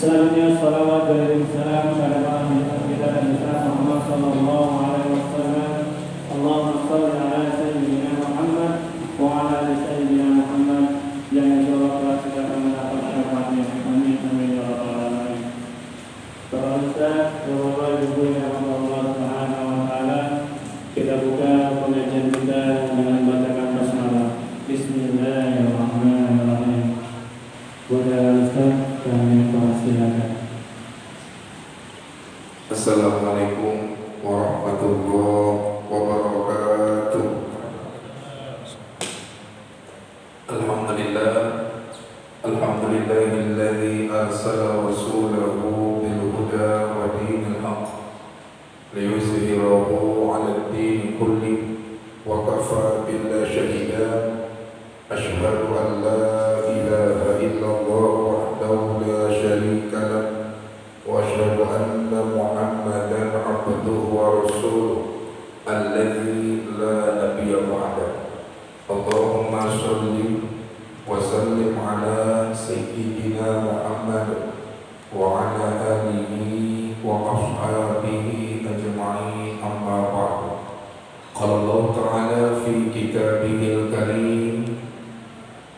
Selanjutnya salawat dan salam kepada para kita dan Nabi Muhammad sallallahu alaihi wasallam. Allahumma shalli ala sayyidina Muhammad wa ala ali sayyidina Muhammad yang insyaallah kita akan mendapat syafaatnya. Amin amin ya rabbal alamin. Para ustaz, Bapak Ibu yang Allah Subhanahu wa taala, kita buka pengajian kita dengan bacakan basmalah. Bismillahirrahmanirrahim. Kepada Ustaz kami persilakan. Assalamualaikum warahmatullahi wabarakatuh. Alhamdulillahilladzi arsala rasulahu bil huda wa dinil haqq liyuzhirahu 'alad din kulli wa kafa billahi shahida. Asyhadu an la ilaha illallah wahdahu la syarika lah wa asyhadu anna Muhammadan abduhu wa rasuluh alladzi la nabiyya ba'dahu. Allahumma shalli wa sallim ala sayyidina Muhammad wa ala alihi wa ashabihi ajma'in, amma ba'du. Qala Allah ta'ala fi kitabihil karim,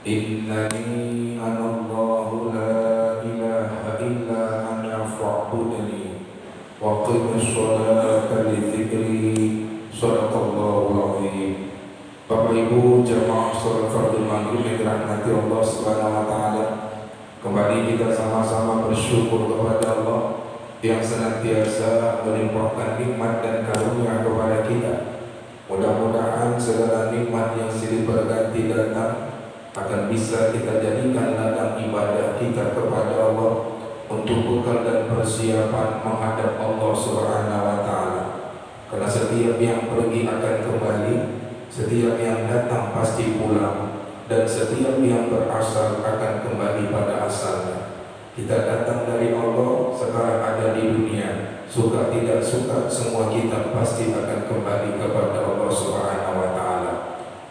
innani anallahu la ilaha illa ana fa'budni wa qimis sholata li dzikri. Shadaqallahul azim. Bapak Ibu jamaah salat fardhu maghrib yang dirahmati Allah Subhanahu wa taala, kembali kita sama-sama bersyukur kepada Allah yang senantiasa melimpahkan nikmat dan karunia kepada kita. Mudah-mudahan segala nikmat yang silih berganti datang akan bisa kita jadikan ladang ibadah kita kepada Allah untuk bekal dan persiapan menghadap Allah Subhanahu wa taala. Karena setiap yang pergi akan kembali, setiap yang datang pasti pulang, dan setiap yang berasal akan kembali pada asalnya. Kita datang dari Allah, sekarang ada di dunia, suka tidak suka semua kita pasti akan kembali kepada Allah Subhanahu wa taala.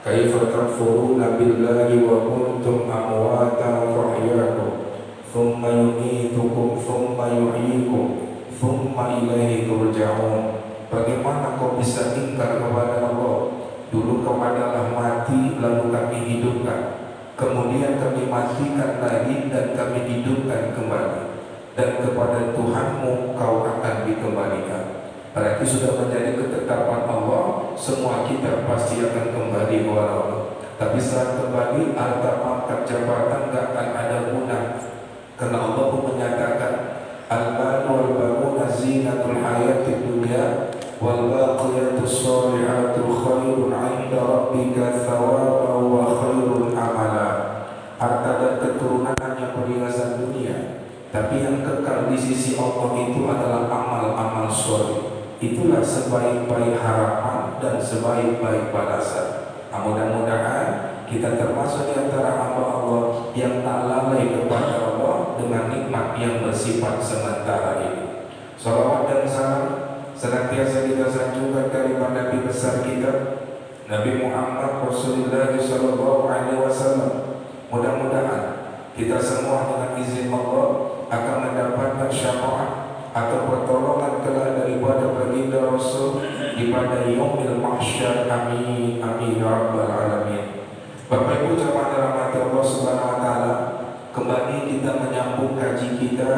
Kaifa takfuruna billahi wa kuntum amwatan fa ahyakum thumma yumitukum thumma yuhyikum thumma ilaihi turja'un. Bagaimana kau bisa ingkar kepada Allah? Dulu kau adalah mati, lalu kami hidupkan, kemudian kami matikan lagi dan kami hidupkan kembali, dan kepada Tuhanmu kau akan dikembalikan. Berarti sudah menjadi ketetapan Allah, semua kita pasti akan kembali kepada Allah. Tapi saat kembali, harta pangkat jabatan gak akan ada guna, karena Allah pun menyatakan al-malu wal-banuna zinatul hayatid dunya wal baqiyatus sholihatu khairun 'inda rabbika thawaban wa khairun amala. Harta dan keturunan hanya perhiasan dunia, tapi yang kekal di sisi Allah itu adalah amal-amal sholih. Itulah sebaik-baik harapan dan sebaik-baik balasan. Mudah-mudahan kita termasuk di antara hamba Allah yang tak lalai kepada Allah dengan nikmat yang bersifat sementara ini. Salawat dan salam senantiasa kita sanjungkan kepada Nabi besar kita, Nabi Muhammad Rasulullah sallallahu alaihi wasallam. Mudah-mudahan kita semua dengan izin Allah akan mendapatkan syafaat atau pertolongan kelak daripada baginda Rasul di pada yaumil mahsyar. Amin amin ya rabbal alamin. Bapak Ibu jemaah dirahmati Allah Subhanahu wa taala, kembali kita menyambung kaji kita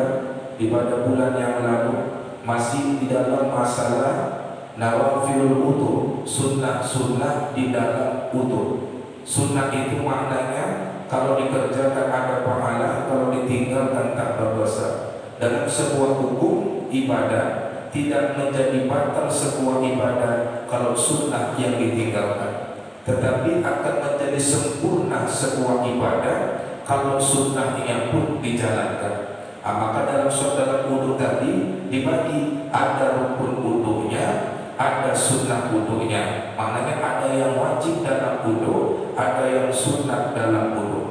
di pada bulan yang lalu, masih di dalam masalah nawafilul wudu, sunnah-sunnah di dalam wudu. Sunnah itu maknanya kalau dikerjakan ada pahala, kalau ditinggalkan tak berdosa. Dalam sebuah hukum ibadah tidak menjadi batal sebuah ibadah kalau sunnah yang ditinggalkan, tetapi akan menjadi sempurna sebuah ibadah kalau sunnahnya pun dijalankan. Maka dalam dalam wudu tadi dibagi, ada rukun wudunya, ada sunnah wudunya. Maknanya ada yang wajib dalam wudu, ada yang sunnah dalam wudu.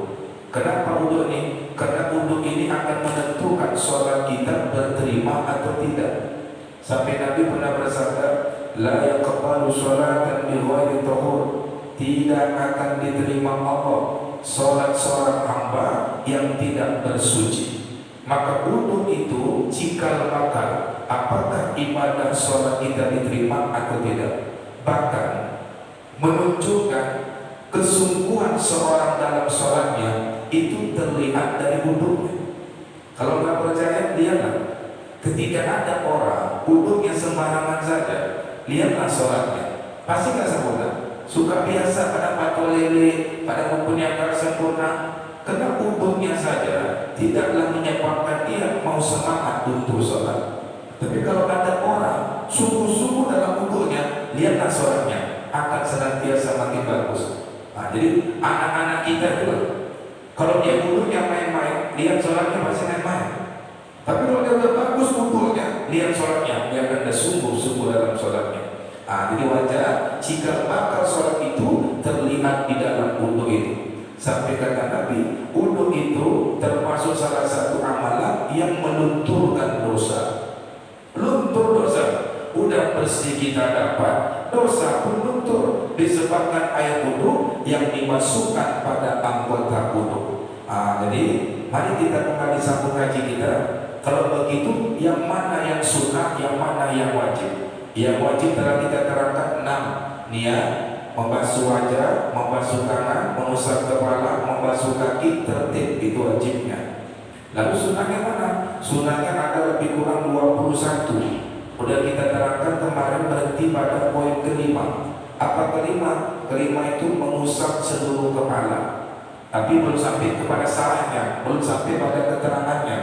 Kenapa wudu ini? Karena wudu ini akan menentukan sholat kita berterima atau tidak. Sampai Nabi pernah bersabda, la yaqbalu sholatan bi ghairi tahur. Tidak akan diterima Allah sholat seorang hamba yang tidak bersuci. Maka wudu itu cikal bakal apakah ibadah sholat kita diterima atau tidak. Bahkan menunjukkan kesungguhan seorang dalam sholatnya itu terlihat dari wudunya. Kalau nggak percaya, lihatlah. Ketika ada orang wudunya sembarangan saja, lihatlah sholatnya, pasti nggak sempurna. Suka biasa pada pato lele, pada mempunyai akar sempurna. Karena wudunya saja tidaklah menyebabkan dia mau semangat untuk sholat. Tapi kalau ada orang sungguh-sungguh dalam wudunya, lihatlah sholatnya akan senantiasa makin bagus. Nah, jadi anak-anak kita juga, kalau dia wudunya main-main, lihat sholatnya masih main-main. Tapi kalau dia udah bagus wudunya, lihat sholatnya, dia akan sungguh-sungguh dalam sholatnya. Nah, jadi wajar jika bakal sholat itu terlihat di dalam wudu itu. Sampai kata Nabi, wudu itu termasuk salah satu amalan yang melunturkan dosa. Luntur dosa, udah bersih kita dapat, dosa pun luntur disebabkan air wudu yang dimasukkan pada anggota wudu. Jadi mari kita kembali sambung kaji kita. Kalau begitu, yang mana yang sunnah, yang mana yang wajib? Yang wajib telah kita terangkan 6. Niat, membasuh wajah, membasuh tangan, mengusap kepala, membasuh kaki, tertib, itu wajibnya. Lalu sunnahnya mana? Sunnahnya ada lebih kurang 21. Udah kita terangkan kemarin, berhenti pada poin kelima. Apa kelima? Kelima itu mengusap seluruh kepala. Tapi belum sampai kepada salahnya, belum sampai pada keterangannya.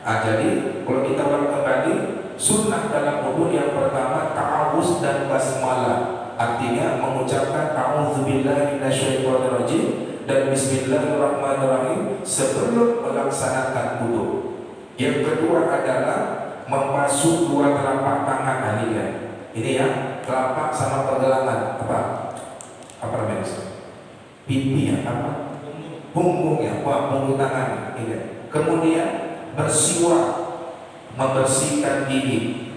Jadi kalau kita ulang kembali, sunnah dalam wudu yang pertama ta'awuz dan basmalah. Artinya mengucapkan a'udzubillahi minasyaitonirrajim dan bismillahirrahmanirrahim sebelum melaksanakan wudu. Yang kedua adalah membasuh dua telapak tangan. Ini ya, telapak sama pergelangan apa namanya? Pipi ya, apa? Punggung ya, punggung tangan. Ini. Kemudian bersiwak, membersihkan gigi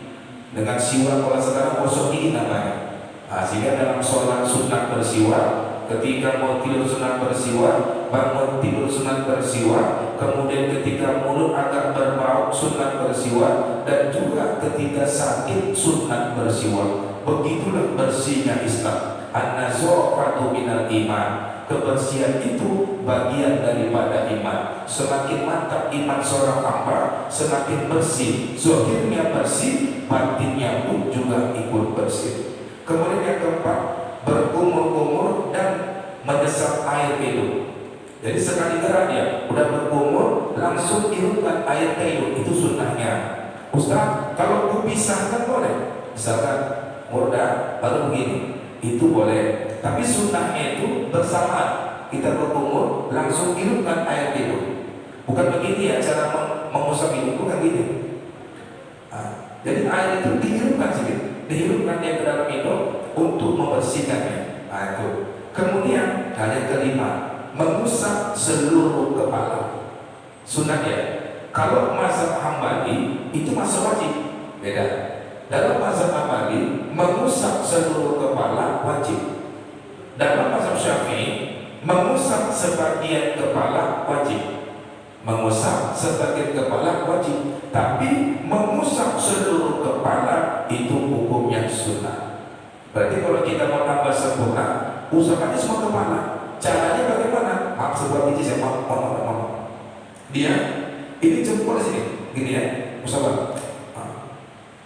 dengan siwak. Kalau sekarang gosok gigi namanya. Sehingga dalam sholat sunat bersiwak, ketika mau tidur sunat bersiwak, bangun tidur sunat bersiwak, kemudian ketika mulut agak berbau sunat bersiwak, dan juga ketika sakit sunat bersiwak. Begitulah bersihnya Islam. An-nazafatu minal iman. Kebersihan itu bagian daripada iman. Semakin mantap iman seorang hamba, semakin bersih. Zahirnya bersih, batinnya pun juga ikut bersih. Kemudian yang keempat, berkumur-kumur dan menyesap air hidup. Jadi sekali gerak dia udah berkumur, langsung hirupkan air hidup. Itu sunnahnya. Ustaz, kalau kupisahkan boleh? Misalkan murda baru begini, itu boleh. Tapi sunnahnya itu bersamaan. Kita berkumur, langsung hirupkan air hidup. Bukan begini ya cara mengusap hidup, bukan gini. Jadi air itu dihirupkan sedikit, dihirupkan yang ke dalam hidup untuk membersihkannya. Itu. Kemudian yang kelima, mengusap seluruh kepala. Sunnahnya, kalau mazhab Hambali itu masih wajib, beda. Dalam mazhab Hambali mengusap seluruh kepala wajib. Dalam mazhab Syafi'i mengusap sebagian kepala wajib. Mengusap sebagian kepala wajib, tapi mengusap seluruh kepala itu hukumnya sunnah. Berarti kalau kita mau tambah sempurna, usap aja semua kepala. Caranya bagaimana? Sebuah biji saya mau. Dia ini jempol sini, gini ya, usap.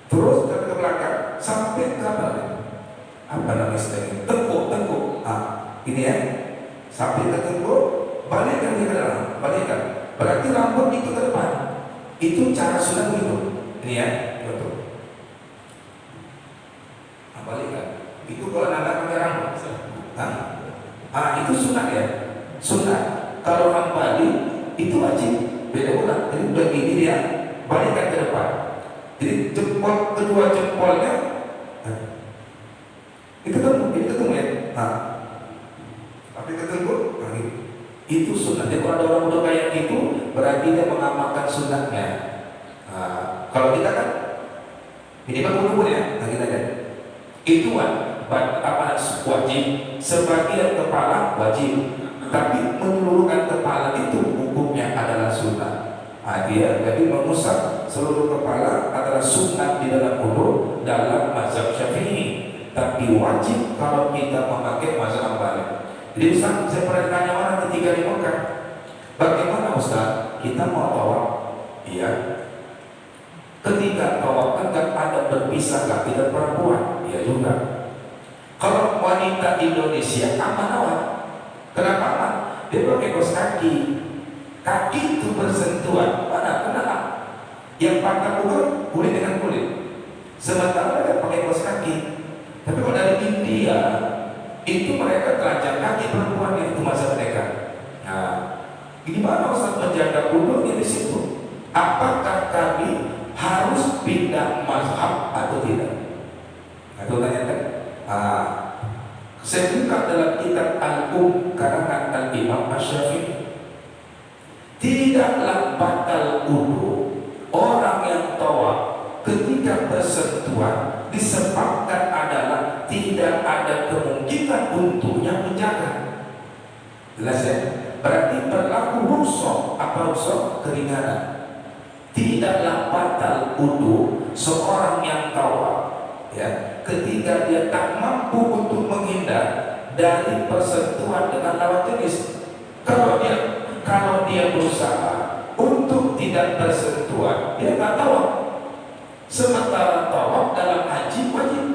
Terus ke belakang sampai ke apa namanya istilahnya? Tengkuk. Ini ya, sampai ke tengkuk, balikkan dia ke dalam, balikkan. Berarti rambut itu ke depan. Itu cara sunnah begitu. Ini ya, betul. Balikkan. Itu kalau anak pakai rambut. Itu sunnah ya. Sunnah. Kalau Hambali itu wajib. Beda pula. Jadi udah gini dia, balikkan ke depan. Jadi jempol, kedua jempolnya itu ketemu ya. Tapi ketemu, itu sunnah. Jadi kalau ada orang udah kayak gitu, berarti dia mengamalkan sunnahnya. Kalau kita kan minimal umur ya, kita kan. Itu apa wajib. Sebagian kepala wajib, tapi menyeluruhkan kepala itu hukumnya adalah sunnah. Dia jadi mengusap seluruh kepala adalah sunat di dalam wudu dalam mazhab Syafi'i, tapi wajib kalau kita memakai mazhab Hambali. Jadi Ustaz, saya pernah tanya orang ketika di Mekah, bagaimana Ustaz kita mau tawaf? Iya. Ketika tawaf kan ada berpisah laki dan perempuan. Iya juga. Kalau wanita Indonesia aman awal. Kenapa aman? Dia pakai kaos kaki. Kaki itu bersentuhan. Mana? Kenapa? Yang patah kulit dengan kulit. Sementara mereka pakai kaos kaki. Tapi kalau dari India itu mereka telanjang kaki perempuan, itu masa mereka. Nah, gimana Ustaz menjaga wudunya di situ? Apakah kami harus pindah mazhab atau tidak? Atau tanya kan? Saya buka dalam kitab karangan Al-Imam Asy-Syafi'i. Tidaklah batal wudu orang yang tawaf ketika bersentuhan disebabkan adalah tidak ada kemungkinan untuknya menjaga. Jelas ya? Berarti berlaku rukhsah. Apa rukhsah? Keringanan. Tidaklah batal wudu seorang yang tawaf ya ketika dia tak mampu untuk menghindar dari persentuhan dengan lawan jenis. Kalau dia berusaha untuk tidak bersentuhan, dia tak tawaf. Sementara tawaf dalam haji wajib,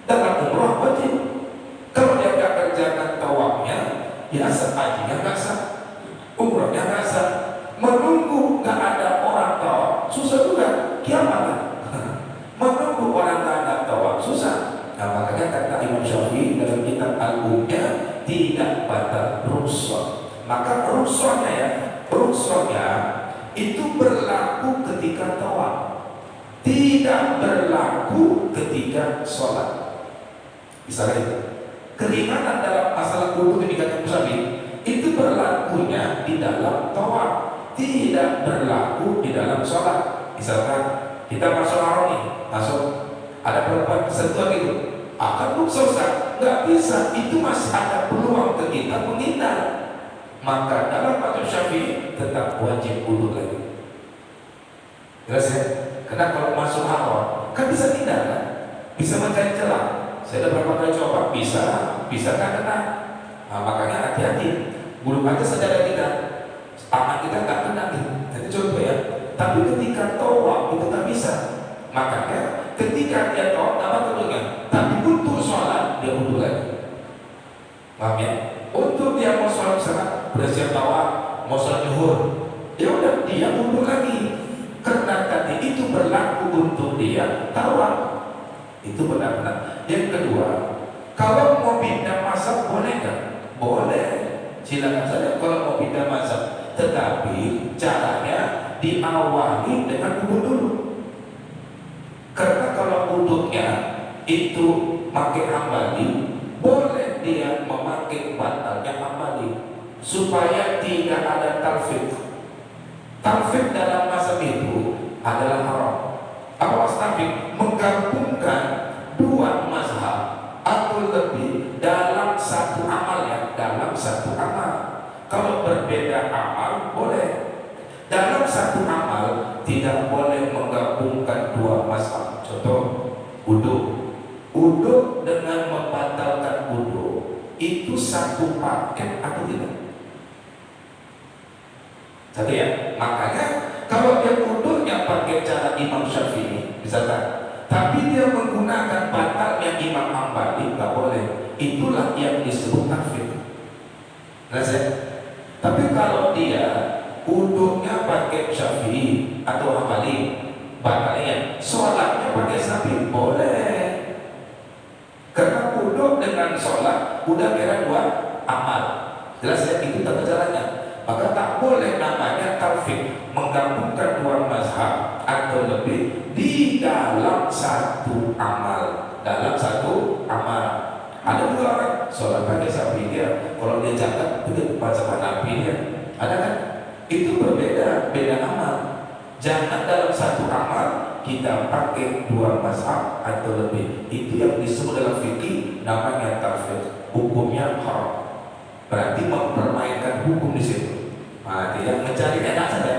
dalam umrah wajib. Kalau dia tak kerjakan tawafnya, ya asal hajinya nggak sah, umrahnya nggak sah. Menunggu nggak ada orang tawaf susah juga, kiamat. Menunggu orang nggak ada tawaf susah. Nah, makanya kata Imam Syafi'i dalam kitab Al-Umnya tidak batal rukhsah. Maka rukhsahnya itu berlaku ketika tawaf, tidak berlaku ketika sholat. Misalnya itu keringanan dalam masalah wudu ketika musafir itu berlakunya di dalam tawaf, tidak berlaku di dalam sholat. Misalkan kita masuk haram nih, ada perempuan sentuhan itu, akan rukhsah, nggak bisa, itu masih ada peluang ke kita menghindar. Maka dalam mazhab Syafi'i tetap wajib wudu lagi. Jelas ya? Karena kalau masuk haram kan bisa tidak kan? Bisa mencari celah. Saya sudah berapa kali coba, bisa kan kena. Nah, makanya hati-hati. Belum aja saudara kita, tangan kita nggak kena nih. Jadi contoh ya. Tapi ketika tawaf itu nggak bisa. Makanya ketika dia tawaf apa tentunya. Tapi untuk sholat dia wudu lagi. Paham ya? Untuk dia mau sholat misalkan bersiap tawaf, mau sholat zuhur, ya udah dia wudu lagi. Karena tadi itu berlaku untuk dia tawaf. Itu benar-benar. Yang kedua, kalau mau pindah mazhab boleh nggak? Boleh. Silakan saja kalau mau pindah mazhab. Tetapi caranya diawali dengan wudu dulu. Karena kalau wudunya itu pakai Hambali, boleh dia memakai batalnya Hambali supaya tidak ada talfik. Talfik dalam mazhab itu adalah haram. Apa maksud talfik? Menggabungkan dua mazhab atau lebih dalam satu amal ya, dalam satu amal. Kalau berbeda amal boleh. Dalam satu amal tidak boleh menggabungkan dua mazhab. Contoh, wudu. Wudu dengan membatalkan wudu itu satu paket atau tidak? Satu ya. Makanya kalau dia wudunya pakai cara Imam Syafi'i, misalkan, tapi dia menggunakan batalnya Imam Hambali, nggak boleh. Itulah yang disebut kafir. Jelas ya? Tapi kalau dia wudunya pakai Syafi'i atau Hambali, batalnya, sholatnya pakai Syafi'i, boleh. Karena wudu dengan sholat udah kira dua amal. Jelas ya? Itu tata caranya. Maka tak boleh namanya talfik, menggabungkan dua mazhab atau lebih di dalam satu amal. Dalam satu amal. Ada juga orang sholat pakai Syafi'i dia, kalau dia catat itu baca Hanafi dia. Ada kan? Itu berbeda, beda amal. Jangan dalam satu amal kita pakai dua mazhab atau lebih. Itu yang disebut dalam fikih namanya talfik. Hukumnya haram. Berarti mempermainkan hukum di situ. Nah, tidak mencari enak saja.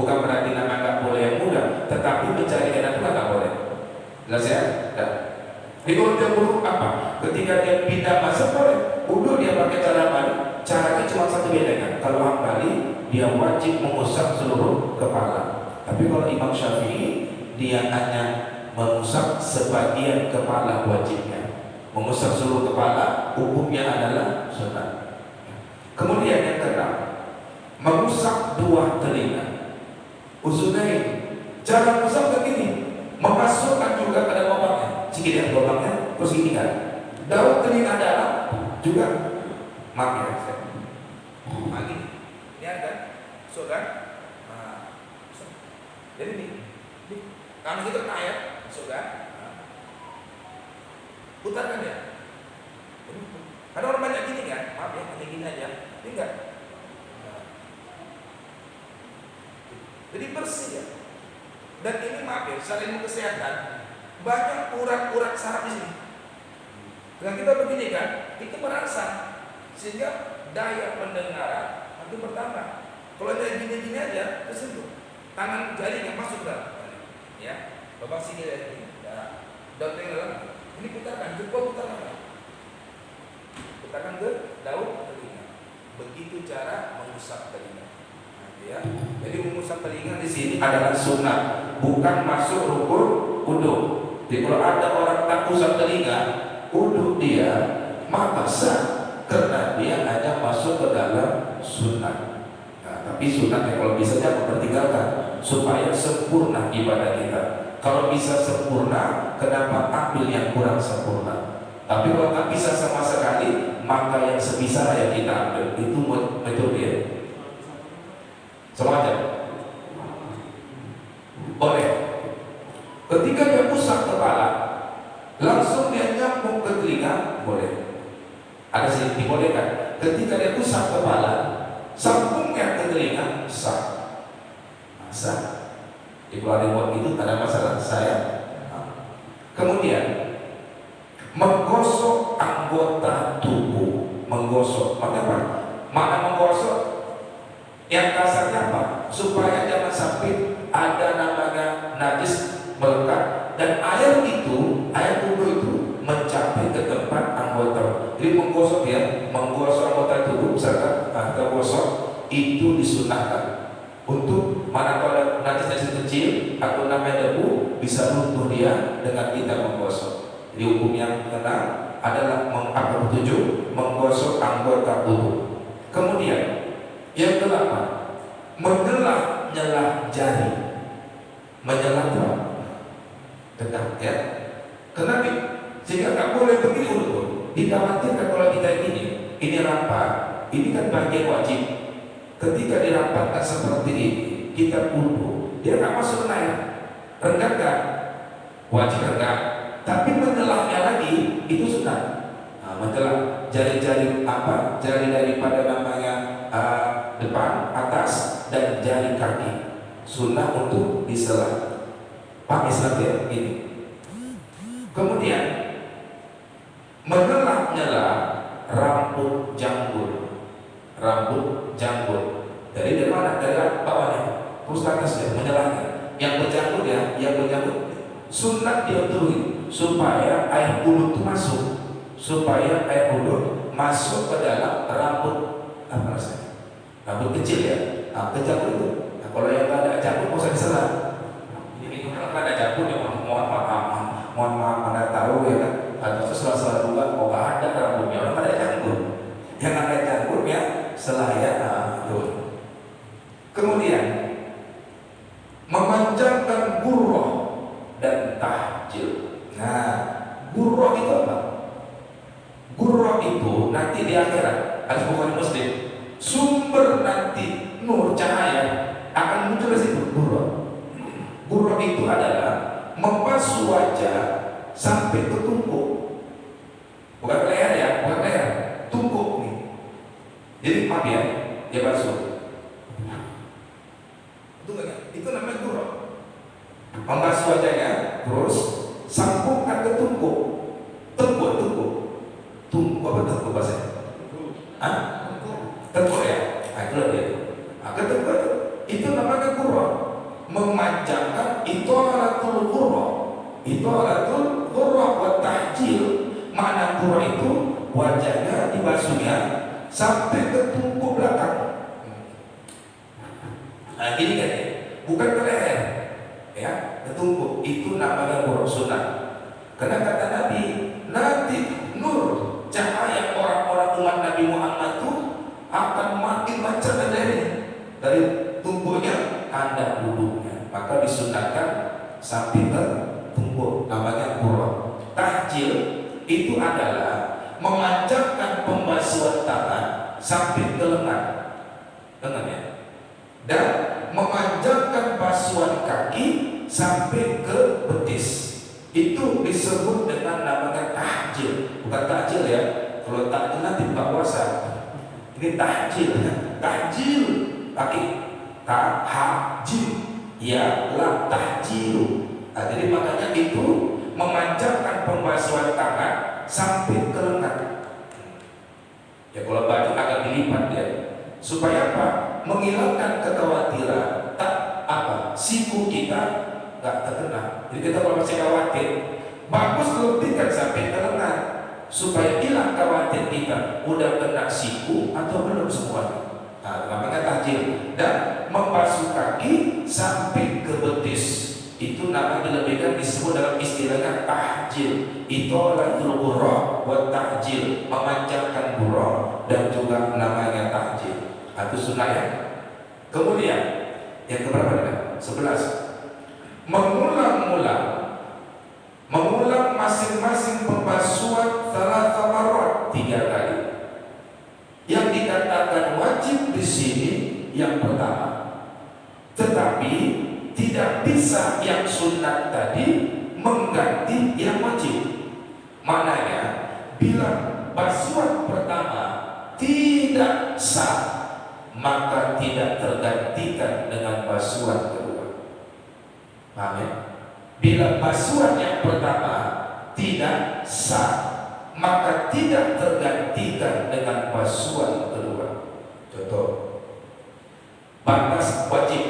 Bukan berarti nama nggak boleh yang muda, tetapi mencari enak pula nggak boleh. Jelas ya? Nah. Jadi kalau dia buruk apa? Ketika dia pindah masuk boleh. Udah dia pakai cara balik. Caranya cuma satu bedanya. Kalau hambali dia wajib mengusap seluruh kepala. Tapi kalau Imam Syafi'i dia hanya mengusap sebagian kepala wajibnya. Mengusap seluruh kepala hukumnya adalah sunat. Kemudian yang keenam, mengusap dua telinga. Uzunain. Cara mengusap begini, memasukkan juga pada lubangnya. Sedikit ya lubangnya, terus gini kan. Daun telinga dalam juga makin. Lagi, lihat kan, so kan. Jadi ini, karena itu ayat, so kan. Putarkan ya. Ada orang banyak gini kan, maaf ya, hanya gini aja, ini enggak. Jadi bersih ya. Dan ini maaf ya, secara ilmu kesehatan banyak urat-urat saraf di sini. Dengan kita begini kan, itu merangsang sehingga daya pendengaran itu bertambah. Kalau dia gini-gini aja, tersentuh. Tangan jari yang masuk dalam, ya, babak sini lagi. Ya, daun telinga, ini putarkan, jempol putarkan. Putarkan ke daun telinga. Begitu cara mengusap telinga. Ya. Jadi mengusap telinga di sini adalah sunnah, bukan masuk rukun wudu. Jadi kalau ada orang tak usap telinga, wudu dia maka sah karena dia hanya masuk ke dalam sunnah. Nah, tapi sunnahnya kalau bisa jangan dipertinggalkan supaya sempurna ibadah kita. Kalau bisa sempurna, kenapa ambil yang kurang sempurna? Tapi kalau tak bisa sama sekali, maka yang sebisa yang kita ambil. Itu metode ya. Sama aja. Boleh. Ketika dia usap kepala, langsung dia nyambung ke telinga, boleh. Ada sih dibolehkan. Ketika dia usap kepala, sambungnya ke telinga, sah. Sah. Ibu ada buat itu tak ada masalah saya. Kemudian menggosok anggota tubuh, menggosok. Mengapa? Mana menggosok? Yang kasarnya apa? Supaya jangan sampai ada namanya najis melekat dan air itu, air wudu itu mencapai ke tempat anggota. Jadi menggosok ya, menggosok anggota tubuh misalkan atau gosok itu disunahkan untuk manakala najis kecil atau namanya debu bisa runtuh dia dengan kita menggosok. Jadi hukum yang keenam adalah menggosok anggota tubuh. Kemudian yang kedelapan, menyelah-nyelah jari. Menyelah apa? Tegak ya. Kenapa? Sehingga tak boleh begitu dulu. Dikhawatirkan kalau kita ini rapat, ini kan bagian wajib. Ketika dirapatkan seperti ini, kita wudu, dia tak masuk air. Rendahkan, wajib rendah. Tapi menyelahnya lagi itu sunnah. Nah, menyelah jari-jari apa? Jari daripada namanya depan, atas, dan jari kaki sunnah untuk diselah. Pakai selat ini. Kemudian menyelah-nyelah rambut janggut. Rambut janggut. Dari mana? Dari bawahnya. Terus ke atas ya, menyelahnya. Yang berjanggut ya, yang berjanggut sunnah dia turun supaya air wudu itu masuk. Supaya air wudu masuk ke dalam rambut apa rasanya? Rambut kecil ya, kejanggut itu. Nah, kalau yang nggak ada janggut mau saya diselah. Ini kalau nggak ada janggut ya mohon maaf mana tahu ya kan. Atau setelah juga mau nggak ada rambutnya, orang nggak ada janggut. Yang ada janggutnya selaya itu. Kemudian memanjangkan burroh dan tahjil. Nah, burroh itu apa? Burroh itu nanti di akhirat harus bukan muslim. Sumber nanti nur cahaya akan muncul di situ. Burroh itu adalah membasuh wajah sampai ke tungku, bukan leher ya, bukan leher, tungku nih. Jadi maaf ya, dia basuh. Itu namanya burroh. Membasuh wajahnya, terus sambungkan ke tungku. Tungku apa tungku bahasanya? Tengkuk ya, itu dia. Ketengkuk itu namanya burroh. memanjangkan itolatul ghurrah wa tahjil. Makna ghurrah itu wajahnya dibasuhnya sampai ke tungku belakang. Nah, gini kan ya, bukan ke leher, ya, ke tungku. Itu namanya ghurrah sunnah. Karena kata Nabi, nanti nur cahaya orang-orang umat Nabi Muhammad itu akan makin macam dari tubuhnya tanda duduknya. Maka disunahkan sampai ke tubuh, namanya ghurrah. Tahjil itu adalah memanjangkan pembasuhan tangan sampai ke lengan, ya, dan memanjangkan basuhan kaki sampai ke betis. Itu disebut dengan namanya tahjil. Bukan takjil ya, kalau takjil nanti buka puasa. Ini tahjil ya. Tahjil pakai tahjil, ya lam tahjil. Nah, jadi makanya itu memanjangkan pembasuhan tangan sampai ke lengan. Ya kalau baju agak dilipat ya, supaya apa? Menghilangkan kekhawatiran siku kita nggak terkena. Jadi kita kalau masih khawatir, bagus lebihkan sampai ke lengan supaya hilang khawatir kita udah kena siku atau belum semuanya. Nah, namanya tahjil. Dan membasuh kaki sampai ke betis, itu namanya dilebihkan, disebut dalam istilahnya tahjil. Itolatul ghurrah wa tahjil, memanjangkan ghurrah dan juga namanya tahjil. Itu sunnah ya. Kemudian yang keberapa nih? 11. Mengulang masing-masing pembasuhan salasa marrat, 3 kali. Yang dikatakan wajib di sini yang pertama. Tetapi tidak bisa yang sunat tadi mengganti yang wajib. Maknanya bila basuhan pertama tidak sah, maka tidak tergantikan dengan basuhan kedua. Paham ya? Bila basuhan yang pertama tidak sah, maka tidak tergantikan dengan basuhan kedua. Contoh, batas wajib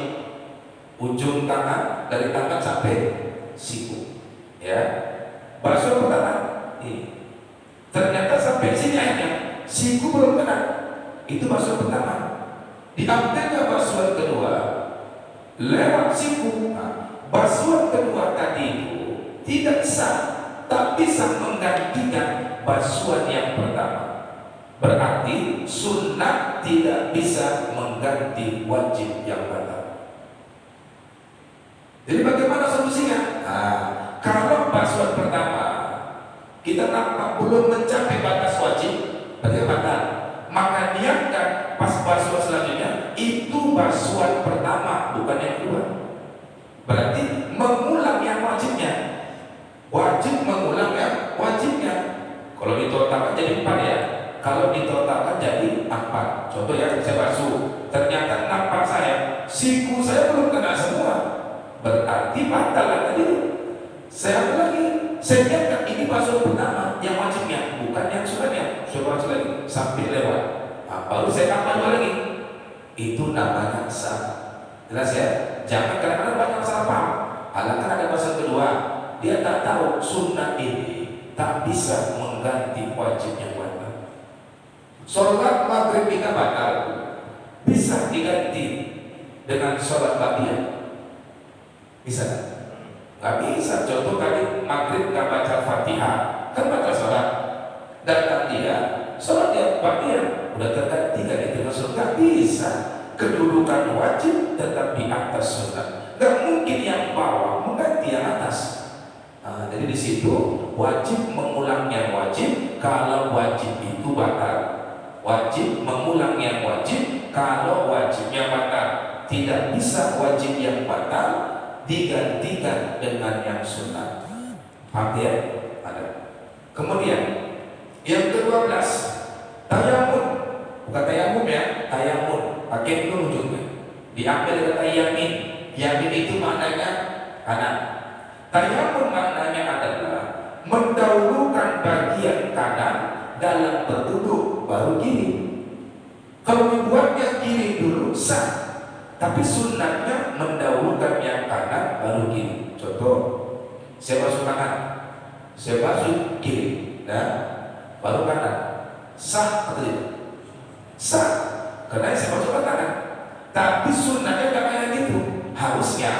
ujung tangan, dari tangan sampai siku, ya. Basuhan pertama ini, ternyata sampai sini aja siku belum kena, itu basuhan pertama. Diambilnya basuhan kedua lewat siku. Basuhan kedua tadi itu tidak sah, tak bisa menggantikan basuhan yang pertama. Berarti sunnah tidak bisa mengganti wajib yang batal. Jadi bagaimana solusinya? Kalau basuhan pertama kita nampak belum mencapai batas wajib, bagaimana? Maka niatkan pas basuhan selanjutnya itu basuhan pertama, bukan yang kedua. Berarti mengulang yang wajibnya. Wajib mengulang yang wajibnya. Kalau ditotalkan jadi 4 ya. Kalau ditotalkan jadi 4. Contoh ya, saya basuh, ternyata nampak saya siku saya belum kena semua, berarti batal tadi. Saya lagi, saya lihat ini basuh pertama yang wajibnya, bukan yang sunatnya. Saya basuh lagi sampai lewat, baru saya tambah 2 lagi. Itu namanya sah. Jelas ya? Jangan kadang-kadang banyak salah paham. Kan ada basuh kedua, dia tak tahu sunnah ini tak bisa mengganti wajib yang batal. Sholat maghrib kita batal, bisa diganti dengan sholat ba'diyah? Bisa? Nggak bisa. Contoh tadi maghrib nggak baca Fatihah, kan baca sholat, dan dia sholat dia ba'diyah udah terganti kan itu maksud. Nggak bisa. Kedudukan wajib tetap di atas sunnah. Nggak mungkin yang bawah mengganti yang atas. Jadi di situ wajib mengulang yang wajib kalau wajib itu batal. Wajib mengulang yang wajib kalau wajibnya batal. Tidak bisa wajib yang batal digantikan dengan yang sunnah. Paham ya? Ada. Kemudian yang ke-12, tayamun. Bukan tayamum ya, tayamun. Pakai itu ujungnya. Diambil kata yamin. Yamin itu maknanya kanan. Tayamun maknanya adalah mendahulukan bagian kanan dalam berduduk baru kiri. Kalau dibuatnya kiri dulu sah, tapi sunnahnya mendahulukan yang saya basuh kanan, saya basuh kiri, nah baru kanan. Sah atau tidak? Sah, karena saya basuh kanan. Tapi sunnahnya nggak kayak gitu. Harusnya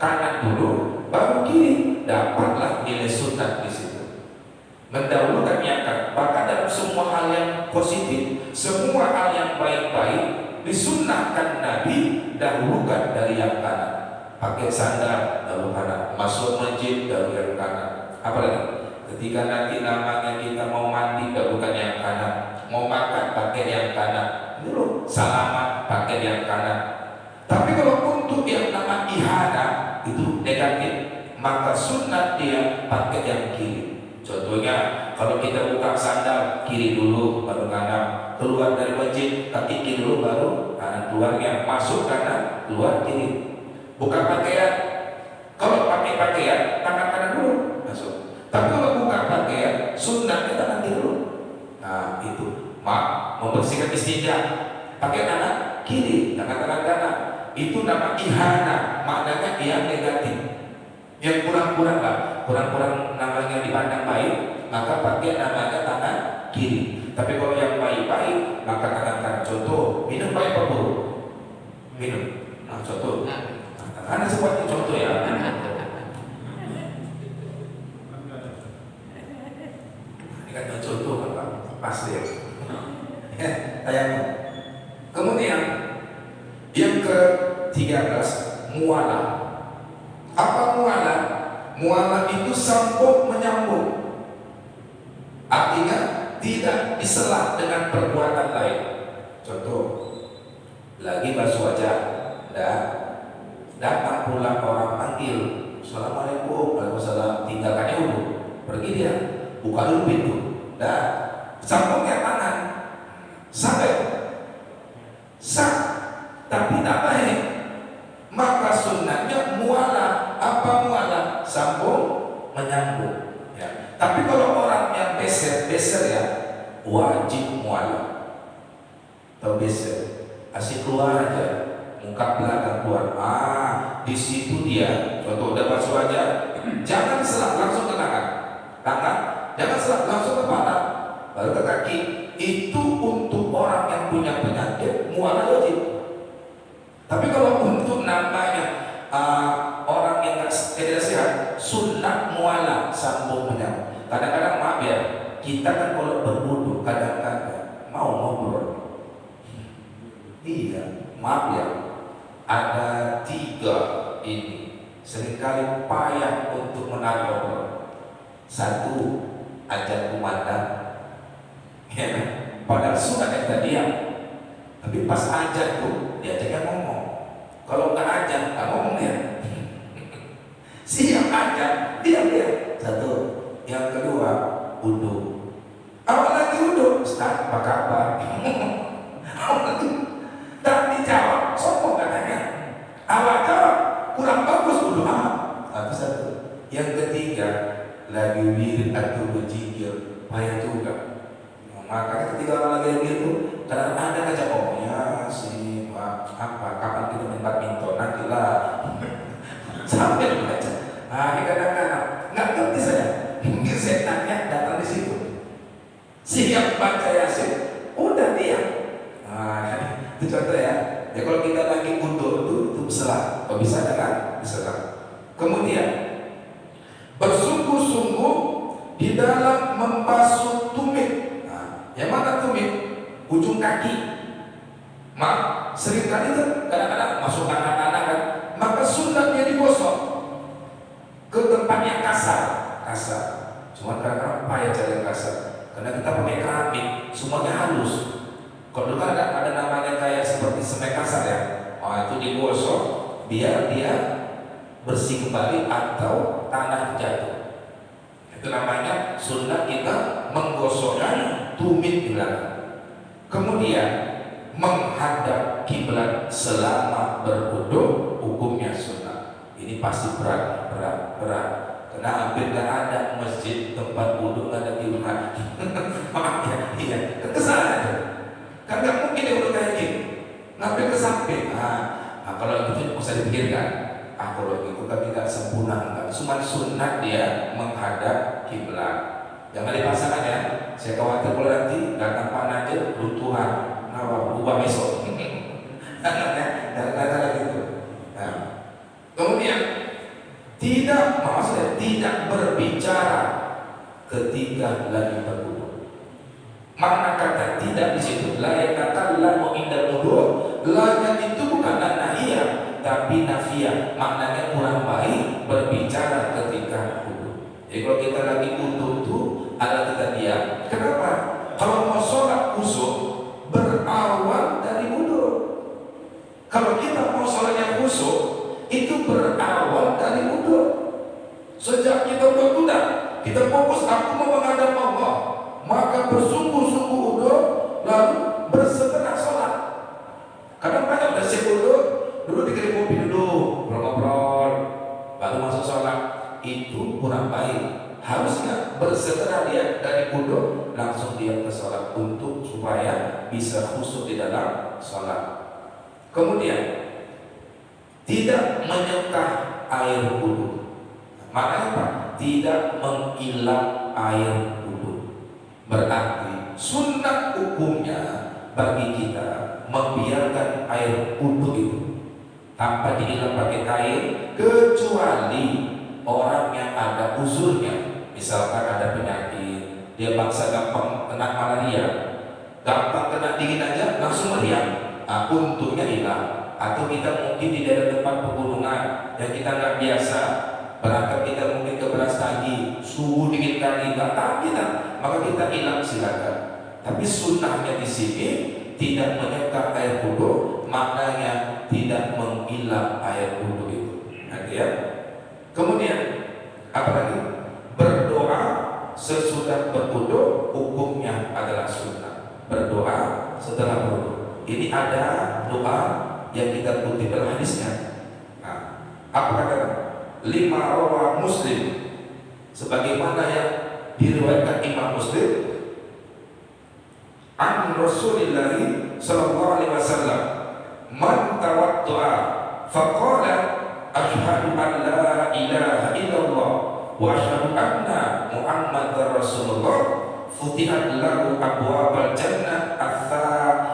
kanan dulu, baru kiri. Dapatlah nilai sunnah di situ. Mendahulukan yang kanan. Bahkan dalam semua hal yang positif, semua hal yang baik-baik, disunnahkan Nabi dahulukan dari yang kanan. Pakai sandal dahulu kanan, masuk masjid dahulu yang kanan. Apalagi ketika nanti namanya kita mau mandi dahulukan yang kanan, mau makan pakai yang kanan, dulu salaman pakai yang kanan. Tapi kalau untuk yang nama ihana itu negatif, maka sunnah dia pakai yang kiri. Contohnya kalau kita buka sandal kiri dulu baru kanan, keluar dari masjid kaki kiri dulu baru kanan, keluarnya masuk kanan keluar kiri. Buka pakaian, kalau pakai pakaian tangan kanan dulu masuk. Tapi kalau buka pakaian sunnahnya tangan kiri dulu. Nah itu membersihkan istinja pakai tangan kiri, tangan kanan. Itu nama ihana, maknanya yang negatif, yang kurang-kurang lah, kurang-kurang namanya dipandang baik, maka pakai namanya tangan kiri. Tapi kalau yang baik-baik maka tangan kanan. Contoh minum baik apa buruk? Minum. Nah contoh. Karena sebuah contoh ya. Ini kan contoh kan pasti ya. Tayang. Kemudian yang ke-13 mualah. Apa mualah? Mualah itu sambung menyambung. Artinya tidak disela dengan perbuatan lain. Contoh, lagi basuh wajah, datang pula orang panggil, assalamualaikum, waalaikumsalam, tinggalkannya dulu, pergi dia, buka dulu pintu, sambungnya tangan, sampai sah, tapi tak baik. Maka sunnahnya mualah. Apa mualah? Sambung menyambung. Ya. Tapi kalau orang yang beser ya, wajib mualah. Tahu beser? Asik keluar aja. Muka belakang keluar, di situ dia. Contoh udah basuh wajah, jangan selak langsung ke tangan, jangan selak langsung ke kepala, baru ke kaki. Itu untuk orang yang punya penyakit mualah wajib. Tapi kalau untuk namanya orang yang tidak sehat, sunnah mualah sambung menyambung. Kadang-kadang maaf ya, kita kan kalau berwudu kadang-kadang mau ngobrol. Iya, maaf ya. Ada 3 ini seringkali payah untuk menarik obrolan. 1, ajak kumandang, ya kan? Padahal sudah kita diam, tapi pas ajak tuh diajaknya ngomong. Kalau nggak ajak nggak ngomong ya. Siap ajak diam dia. 1. Yang kedua, wudu. Apalagi wudu, Ustaz, apa kabar? Tak dijawab, sombong katanya. Awak jawab, kurang bagus wudu. Itu 1. Yang ketiga, lagi wirid atau berzikir, payah juga. Makanya ketika orang lagi gitu, kadang ada aja ya si kapan kita main badminton nanti lah. Sampai baca. Kadang-kadang nggak ngerti saya. Mungkin setannya datang di situ. Siap baca Yasin, udah diam. Itu contoh ya. Ya kalau kita lagi untuk itu berserah. Kalau bisa jangan berserah. Kemudian bersungguh-sungguh di dalam membasuh tumit. Yang mana tumit? Ujung kaki. Seringkali itu kadang-kadang masuk tangan-tangan kan. Maka sunnahnya digosok ke tempat yang kasar. Cuma kadang-kadang payah cari yang kasar. Karena kita pakai keramik, semuanya halus. Kalau dulu kan ada namanya kayak seperti semen kasar ya. Itu digosok biar dia bersih kembali atau tanah jatuh. Itu namanya sunnah kita menggosokkan tumit di belakang. Kemudian menghadap kiblat selama berwudu hukumnya sunnah. Ini pasti berat. Karena hampir nggak ada masjid tempat wudu nggak ada kiblat. Maaf ya, iya, kesalahan. Kan nggak mungkin ya wudu kayak gini. Ngambil ke samping. Kalau gitu usah dipikirkan. kalau itu kan tidak sempurna, enggak. Cuma sunat dia menghadap kiblat. Jangan dipaksakan ya. Saya khawatir kalau nanti datang panas aja runtuhan, berubah besok. Jangan gitu. Nah, kemudian maksudnya tidak berbicara ketika lagi berwudu. Makna kata tidak di situ la yatakallamu indal wudu, la itu bukanlah nahiyah tapi nafiyah. Maknanya kurang baik berbicara ketika wudu. Jadi kalau kita lagi wudu itu ada kita diam. Kenapa? Kalau mau sholat khusyuk berawal dari wudu. Kalau kita mau sholatnya khusyuk itu berawal dari wudu. Sejak kita berwudu, kita fokus aku mau menghadap Allah, maka bersungguh-sungguh wudu lalu bersegera sholat. Kadang banyak udah siap wudu, dulu dikirim kopi dulu, ngobrol, baru masuk sholat. Itu kurang baik. Harusnya bersegera dia dari wudu langsung dia ke sholat untuk supaya bisa khusyuk di dalam sholat. Kemudian tidak menyekah air wudu. Maknanya apa? Tidak menghilang air wudu. Berarti sunnah hukumnya bagi kita membiarkan air wudu itu tanpa dihilang pakai kain, kecuali orang yang ada uzurnya. Misalkan ada penyakit, dia bangsa gampang kena malaria, gampang kena dingin aja langsung meriang. Untungnya hilang. Atau kita mungkin di daerah tempat pegunungan yang kita nggak biasa, berangkat kita mungkin ke Brastagi, suhu dingin kali, nggak tahu kita, maka kita hilang silakan. Tapi sunnahnya di sini tidak menyekap air wudu, maknanya tidak menghilang air wudu itu. Nanti ya. Kemudian apa lagi? Berdoa sesudah berwudu hukumnya adalah sunnah. Berdoa setelah berwudu. Ini ada doa yang kita kutip dalam hadisnya. Nah, apa kata? 5 rawa Muslim, sebagaimana yang diriwayatkan Imam Muslim an Rasulillah sallallahu alaihi wasallam, man tawaddaa faqala asyhadu an la ilaha illallah wa asyhadu anna Muhammadar Rasulullah, futihat lahu abwabal jannah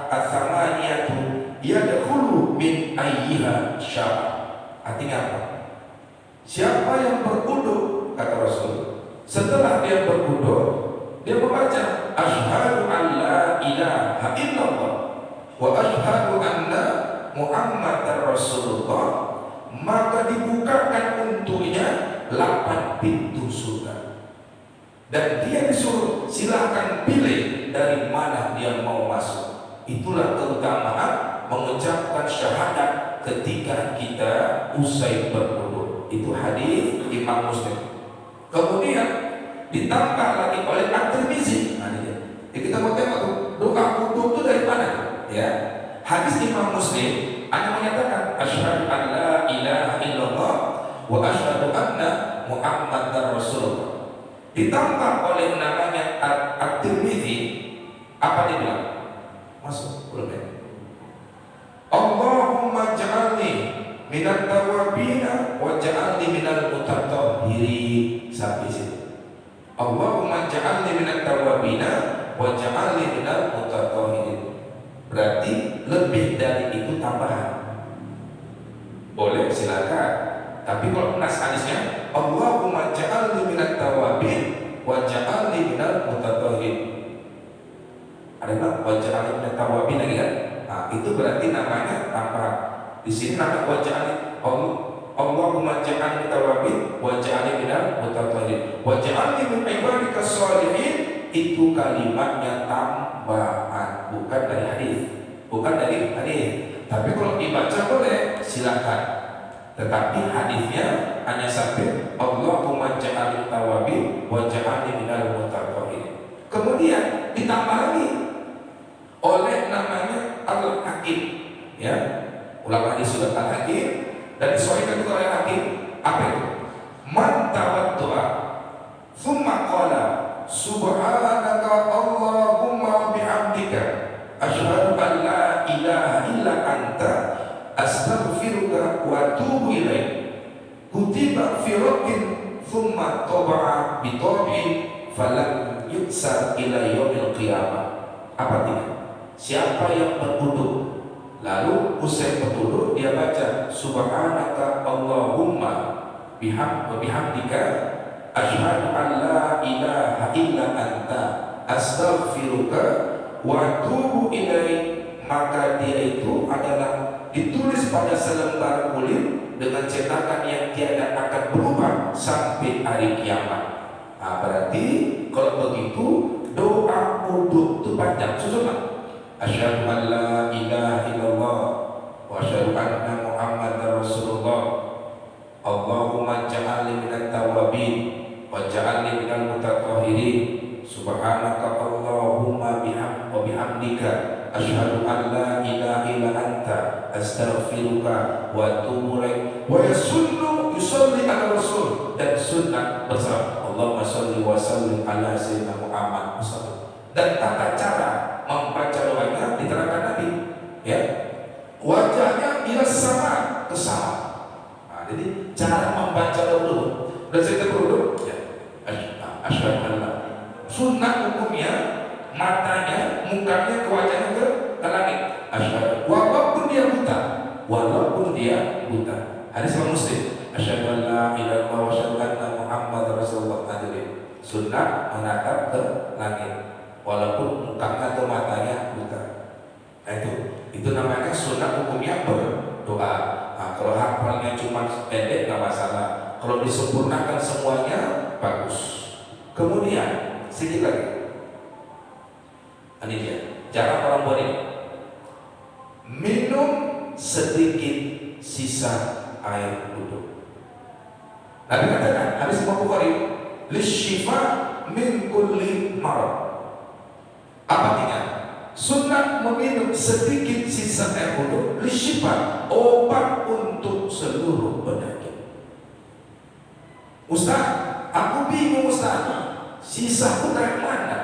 atsamaniyatu yadkhulu min ayyiha syaa. Artinya apa? Siapa yang berwudu, kata Rasul, setelah dia berwudu, dia membaca asyhadu an la ilaha illallah wa asyhadu anna Muhammadar Rasulullah, maka dibukakan untuknya 8 pintu surga. Dan dia disuruh silakan pilih dari mana dia mau masuk. Itulah keutamaan mengucapkan syahadat ketika kita usai berwudu. Itu hadis Imam Muslim. Kemudian ditambah lagi oleh At-Tirmizi. Nah, kita mau tengok doa wudu itu dari mana? Ya, hadis Imam Muslim ada menyatakan asyhadu an la ilaha illallah wa asyhadu anna Muhammadar Rasulullah. Ditambah oleh namanya At-Tirmizi, apa dia bilang? Masuk boleh. Allahumma ja'alni minat tawabina wa ja'alni minal mutatahhirin. Sampai situ. Allahumma ja'alni minat tawabina wa ja'alni minal mutatahhirin. Berarti lebih dari itu tambahan. Boleh, silakan. Tapi kalau nas hadisnya Allahumma ja'alni minat tawabin wa ja'alni minal mutatahhirin. Ada nggak wajah minat tawabin lagi kan? Nah, itu berarti namanya tambahan. Di sini nama wajah Allahumma ja'alni tawabin wa ja'alni minal mutatahhirin wa ja'alni min ibadika sholihin. Itu kalimatnya tambahan, bukan dari hadis, bukan dari hadis. Tapi kalau dibaca boleh, silakan. Tetapi hadisnya hanya sampai Allahumma ja'alni tawabin wa ja'alni minal mutatahhirin. Kemudian ditambah lagi oleh namanya Al-Hakim, ya, ulama hadis sudah Al-Hakim dan disahihkan juga oleh Hakim. Apa itu? Man tawaddaa thumma qala subhanaka Allahumma bihamdika asyhadu an la ilaha illa anta astaghfiruka wa atubu ilaik kutiba fi raqin thumma taba'a bi tab'in falam yuksar ila yaumil qiyamah. Apa artinya? Siapa yang berwudu lalu usai berwudu dia baca subhanaka Allahumma bihamdika asyhadu an la ilaha illa anta astaghfiruka wa atubu ilaik, maka dia itu adalah ditulis pada selembar kulit dengan cetakan yang tiada akan berubah sampai hari kiamat. Nah, berarti kalau begitu doa wudu itu panjang, susunan asyhadu an la ilaha illallah wa asyhadu anna muhammadar rasulullah Allahumma ja'alni minat tawabin wa ja'alni minal mutatahhirin subhanaka Allahumma bihamdika asyhadu an la ilaha illa anta astaghfiruka wa atubu ilaik. Wa yasunnu yusalli ala rasul, dan sunnah bersalawat Allahumma shalli wa sallim ala sayyidina Muhammad sallallahu. Dan tata cara membaca doanya diterangkan Nabi, ya, wajahnya ila sama ke sama. Nah, jadi cara membaca dulu. Dan saya dulu, ya, asyhadu an la. Sunnah hukumnya matanya, mukanya, ke wajahnya ke langit. Asyhadu, walaupun dia buta. Hadis Imam Muslim. Asyhadu an la ilaha illallah wa asyhadu anna Muhammadar Rasulullah. Sunnah menatap ke langit walaupun mukanya atau matanya buta. Nah, itu namanya sunnah hukumnya berdoa. Nah, kalau hafalnya cuma pendek nggak masalah. Kalau disempurnakan semuanya bagus. Kemudian sedikit lagi. Ini dia. Cara orang buat ini. Minum sedikit sisa air wudu. Nabi katakan, hadis Imam Bukhari, lisyifa min kulli marad. Apa artinya? Sunnah meminum sedikit sisa air wudu, lisyifa, obat untuk seluruh penyakit. Ustaz, aku bingung Ustaz, sisa aku dari mana?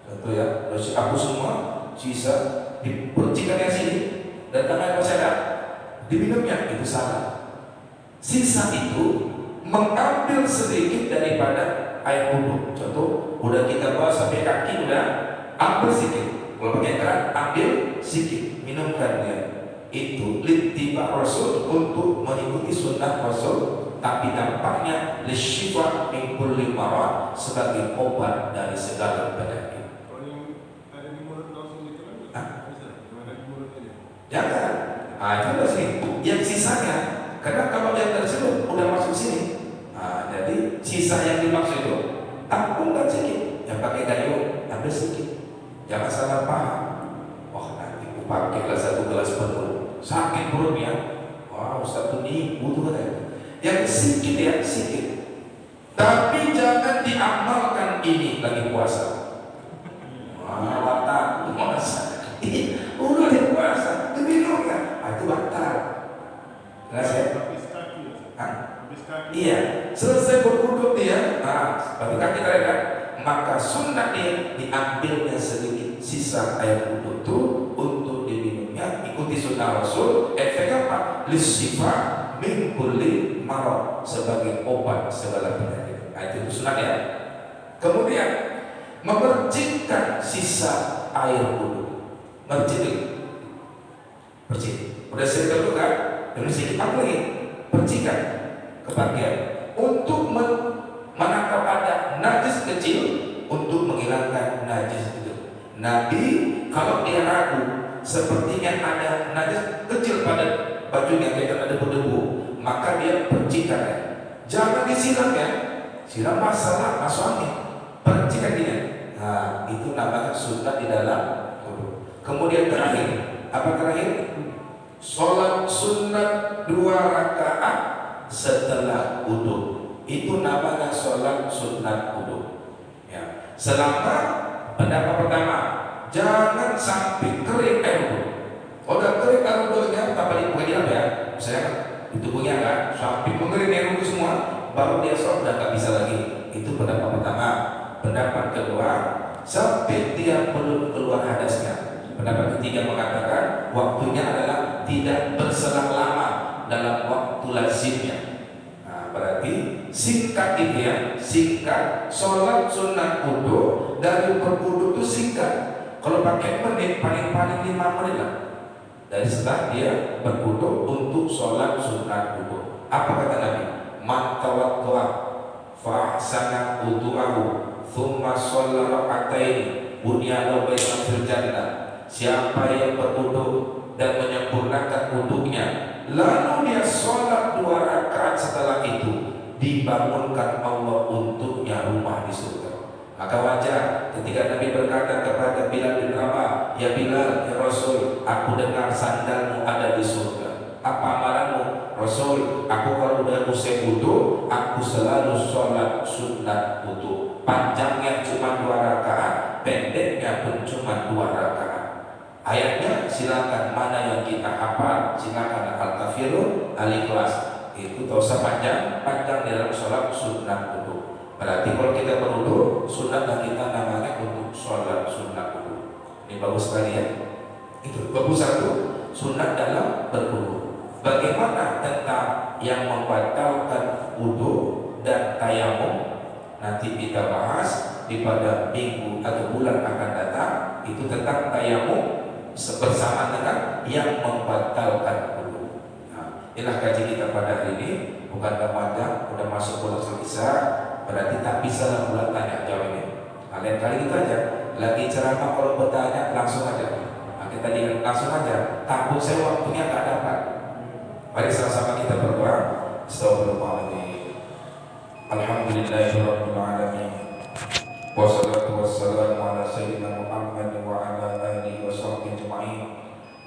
Contoh ya, aku semua sisa dipercikan yang sini dan tangan masih ada, diminumnya, itu salah. Sisa itu mengambil sedikit daripada air wudu. Contoh, udah kita bawa sampai kaki, udah ambil sedikit. Kalau pakai keran, ambil sedikit, minumkan dia. Itu littiba Rasul, untuk mengikuti sunnah Rasul, tapi dampaknya lisyifa min kulli marad, sebagai obat dari segala penyakit. Ada di mulut langsung gitu kan? Ada di mulut aja. Jangan. Itu udah sih. Yang sisanya, karena kalau yang tersebut udah masuk sini, jadi sisa yang dimaksud itu tampungkan sedikit. Yang pakai gayung ambil sedikit. Jangan salah paham. Wah, nanti aku pakailah 1 gelas penuh, sakit perutnya. Wah, Ustaz tuh nipu tuh katanya. Yang sedikit ya, sedikit. Tapi jangan diamalkan ini lagi puasa. Wah, takut puasa. Udah di puasa, diminum kan? Itu batal. Habis kaki ya? Habis kaki. Iya, selesai berwudu dia, berarti kaki terakhir, maka sunnah dia diambilnya sedikit sisa air wudu itu untuk diminumnya, ikuti sunnah Rasul. Efek apa? Lisyifa min kulli marad, sebagai obat segala penyakit. Itu sunnah ya. Kemudian memercikkan sisa air wudu. Percik. Udah sedikit dulu kan? Yang sedikit apa lagi? Percikan ke bagian untuk menangkap ada najis kecil, untuk menghilangkan najis itu. Nabi kalau dia ragu sepertinya ada najis kecil pada bajunya, kayak ada debu, maka dia percikan ya. Jangan disiram ya. Siram masalah masuk angin. Percikan dia. Nah, itu namanya sunnah di dalam wudu. Kemudian terakhir, apa terakhir? Sholat sunnah 2 rakaat setelah wudu. Itu namanya sholat sunnah wudu. Ya. Selama pendapat pertama, jangan sampai kering air wudu. Kalau kering air wudunya, tak balik pengiran ya. Saya di tubuhnya kan sampai mengering air wudu semua, baru dia sholat, udah tak bisa lagi. Itu pendapat pertama. Pendapat kedua, sampai dia belum keluar hadasnya. Pendapat ketiga mengatakan waktunya adalah tidak berselang lama dalam waktu lazimnya. berarti singkat gitu ya, singkat. Sholat sunat wudu dari berwudu itu singkat. Kalau pakai menit paling-paling 5 menit lah. Dari setelah dia berwudu untuk sholat sunat wudu. Apa kata Nabi? Man tawaddu'a fa ahsana wudu'ahu thumma shalla rak'ataini bunya lahu baitun fil jannah. Siapa yang berwudu dan menyempurnakan wudunya, lalu dia sholat 2 rakaat setelah itu, dibangunkan Allah untuknya rumah di surga. Maka wajar ketika Nabi berkata kepada Bilal bin Rabah, ya Bilal, ya Rasul, aku dengar sandalmu ada di surga. Apa amalanmu? Rasul, aku kalau udah usai wudu, aku selalu sholat sunat wudu. Panjangnya cuma 2 rakaat, pendeknya pun cuma 2 rakaat. Ayatnya silakan mana yang kita hafal, silakan Al-Kafirun, Al-Ikhlas. Itu tak usah panjang dalam sholat sunat wudu. Berarti kalau kita berwudu, sunatlah kita namanya untuk sholat sunat wudu. Ini bagus sekali ya. Itu bagus satu, sunat dalam berwudu. Bagaimana tentang yang membatalkan wudu dan tayamum? Nanti kita bahas di pada minggu atau bulan akan datang. Itu tentang tayamum bersama dengan yang membatalkan wudu. Nah, inilah kaji kita pada hari ini. Bukan Ramadan, udah masuk bulan Isya, berarti tak bisa lah bulan tanya jawab ini. Nah, lain kali kita aja lagi ceramah kalau bertanya langsung aja. Nah, kita langsung aja. Takut saya waktunya tak dapat. Mari sama-sama kita berdoa. Astagfirullahaladzim. Alhamdulillahirabbil alamin. Wassalatu wassalamu ala sayyidina Muhammad wa ala alihi wa sahbihi ajma'in.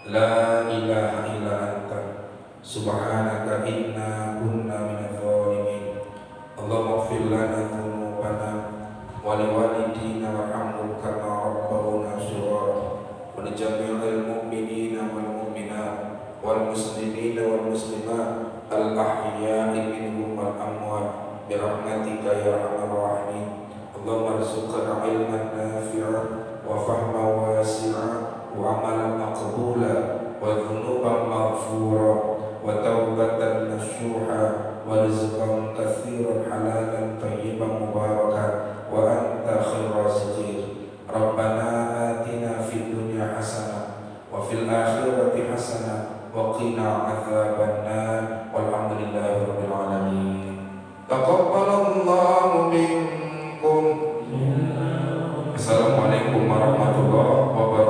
La ilaha illa anta subhanaka inna kunna minadh dhalimin. Allahumma ighfir lana dhunubana wa liwalidina warhamhum kama rabbawna shighara wa li jami'il mu'minina wal mu'minat wal muslimina wal muslimat al ahya'i minhum wal amwat bi rahmatika ya arhamar rahimin. Allahumma arzuqna ilman nafi'an wa fahman wasi'an wa amalan maqbula wa dhunuban maghfura wa taubatan nasuha wa rizqan katsiran halalan tayyiban mubarakan wa anta khairur raziqin. Rabbana atina fid dunya hasanah wa fil akhirati hasanah wa qina adzabannar. Walhamdulillahi rabbil alamin. Taqabbalallahu minkum. Assalamualaikum warahmatullahi wabarakatuh.